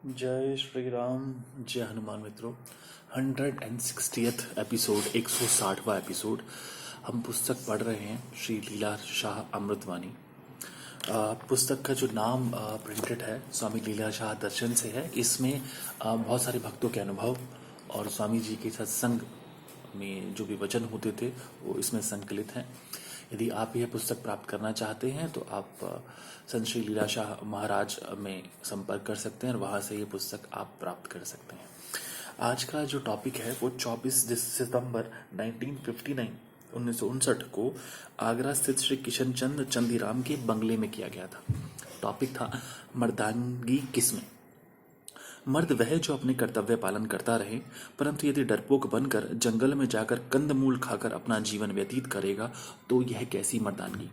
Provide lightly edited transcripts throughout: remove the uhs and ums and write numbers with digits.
जय श्री राम। जय हनुमान मित्रों। 160th एपिसोड, 160वां एपिसोड हम पुस्तक पढ़ रहे हैं श्री लीला शाह अमृतवाणी। पुस्तक का जो नाम प्रिंटेड है स्वामी लीला शाह दर्शन से है। इसमें बहुत सारे भक्तों के अनुभव और स्वामी जी के सत्संग में जो भी वचन होते थे वो इसमें संकलित हैं। यदि आप यह पुस्तक प्राप्त करना चाहते हैं तो आप संत श्री लीला शाह महाराज में संपर्क कर सकते हैं और वहाँ से ये पुस्तक आप प्राप्त कर सकते हैं। आज का जो टॉपिक है वो 24 सितंबर 1959 को आगरा स्थित श्री किशन चंद चंदीराम के बंगले में किया गया था। टॉपिक था मर्दानगी किसमें। मर्द वह जो अपने कर्तव्य पालन करता रहे, परंतु यदि डरपोक बनकर जंगल में जाकर कंदमूल खाकर अपना जीवन व्यतीत करेगा तो यह कैसी मर्दानगी।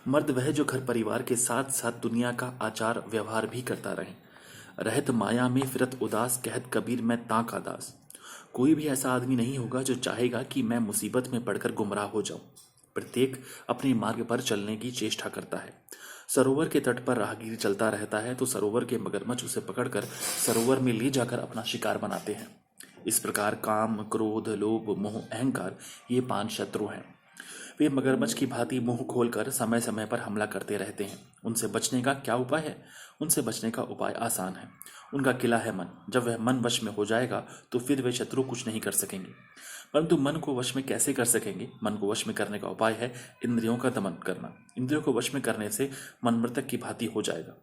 मर्द वह जो घर परिवार के साथ साथ दुनिया का आचार व्यवहार भी करता रहे। रहत माया में फिरत उदास, कहत कबीर मैं ताक का दास। कोई भी ऐसा आदमी नहीं होगा जो चाहेगा कि मैं मुसीबत में पड़कर गुमराह हो जाऊं। प्रत्येक अपने मार्ग पर चलने की चेष्टा करता है। सरोवर के तट पर राहगीर चलता रहता है तो सरोवर के मगरमच्छ उसे पकड़कर सरोवर में ले जाकर अपना शिकार बनाते हैं। इस प्रकार काम, क्रोध, लोभ, मोह, अहंकार ये 5 शत्रु हैं। वे मगरमच्छ की भांति मुंह खोलकर समय समय पर हमला करते रहते हैं। उनसे बचने का क्या उपाय है? उनसे बचने का उपाय आसान है। उनका किला है मन। जब वह मन वश में हो जाएगा तो फिर वे शत्रु कुछ नहीं कर सकेंगे। परंतु मन को वश में कैसे कर सकेंगे? मन को वश में करने का उपाय है इंद्रियों का दमन करना। इंद्रियों को वश में करने से मन मृतक की भांति हो जाएगा।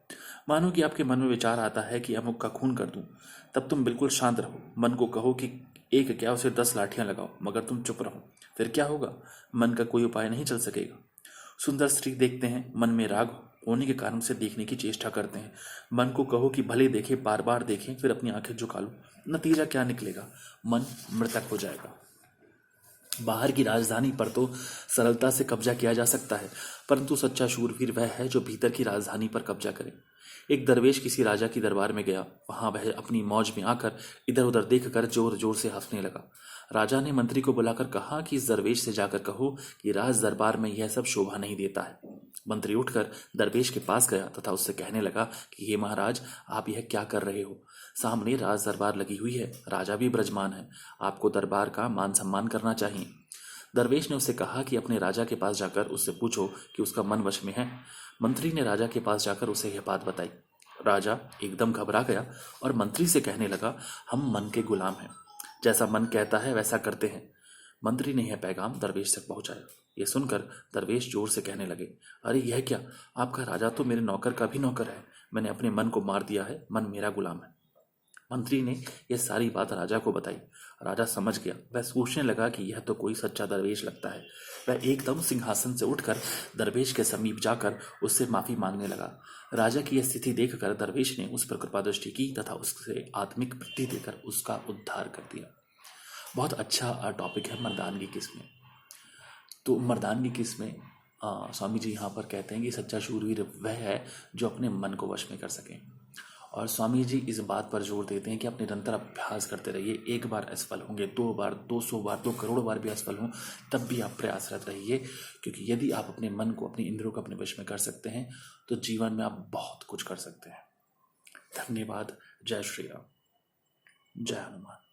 मानो कि आपके मन में विचार आता है कि अमुक का खून कर दूं, तब तुम बिल्कुल शांत रहो। मन को कहो कि एक क्या उसे 10 लाठियां लगाओ, मगर तुम चुप रहो। फिर क्या होगा? मन का कोई उपाय नहीं चल सकेगा। सुंदर स्त्री देखते हैं, मन में राग होने के कारण से देखने की चेष्टा करते हैं। मन को कहो कि भले देखें, बार बार देखें, फिर अपनी आंखें झुका लो। नतीजा क्या निकलेगा? मन मृतक हो जाएगा। बाहर की राजधानी पर तो सरलता से कब्जा किया जा सकता है, परंतु सच्चा शूरवीर वह है जो भीतर की राजधानी पर कब्जा करे। एक दरवेश किसी राजा की दरबार में गया। वहां वह अपनी मौज में आकर इधर उधर देखकर जोर जोर से हंसने लगा। राजा ने मंत्री को बुलाकर कहा कि इस दरवेश से जाकर कहो कि राज दरबार में यह सब शोभा नहीं देता है। मंत्री उठकर दरवेश के पास गया तथा उससे कहने लगा कि हे महाराज, आप यह क्या कर रहे हो? सामने राज दरबार लगी हुई है, राजा भी ब्रजमान है, आपको दरबार का मान सम्मान करना चाहिए। दरवेश ने उससे कहा कि अपने राजा के पास जाकर उससे पूछो कि उसका मन वश में है। मंत्री ने राजा के पास जाकर उसे यह बात बताई। राजा एकदम घबरा गया और मंत्री से कहने लगा, हम मन के गुलाम हैं, जैसा मन कहता है वैसा करते हैं। मंत्री ने यह पैगाम दरवेश तक पहुंचाया। यह सुनकर दरवेश जोर से कहने लगे, अरे यह क्या? आपका राजा तो मेरे नौकर का भी नौकर है। मैंने अपने मन को मार दिया है, मन मेरा गुलाम है। मंत्री ने यह सारी बात राजा को बताई। राजा समझ गया। वह सोचने लगा कि यह तो कोई सच्चा दरवेश लगता है। वह एकदम सिंहासन से उठकर दरवेश के समीप जाकर उससे माफी मांगने लगा। राजा की यह स्थिति देखकर दरवेश ने उस पर कृपा दृष्टि की तथा उससे आत्मिक वृद्धि देकर उसका उद्धार कर दिया। बहुत अच्छा टॉपिक है मर्दानगी किसमें। तो मर्दानगी किसमें स्वामी जी यहाँ पर कहते हैं कि सच्चा शूरवीर वह है जो अपने मन को वश में कर सके। और स्वामी जी इस बात पर जोर देते हैं कि आप निरंतर अभ्यास करते रहिए। एक बार असफल होंगे, 2 बार, 200 बार, 2 करोड़ बार भी असफल हों, तब भी आप प्रयासरत रहिए। क्योंकि यदि आप अपने मन को, अपनी इंद्रियों को अपने वश में कर सकते हैं तो जीवन में आप बहुत कुछ कर सकते हैं। धन्यवाद। जय श्री राम। जय हनुमान।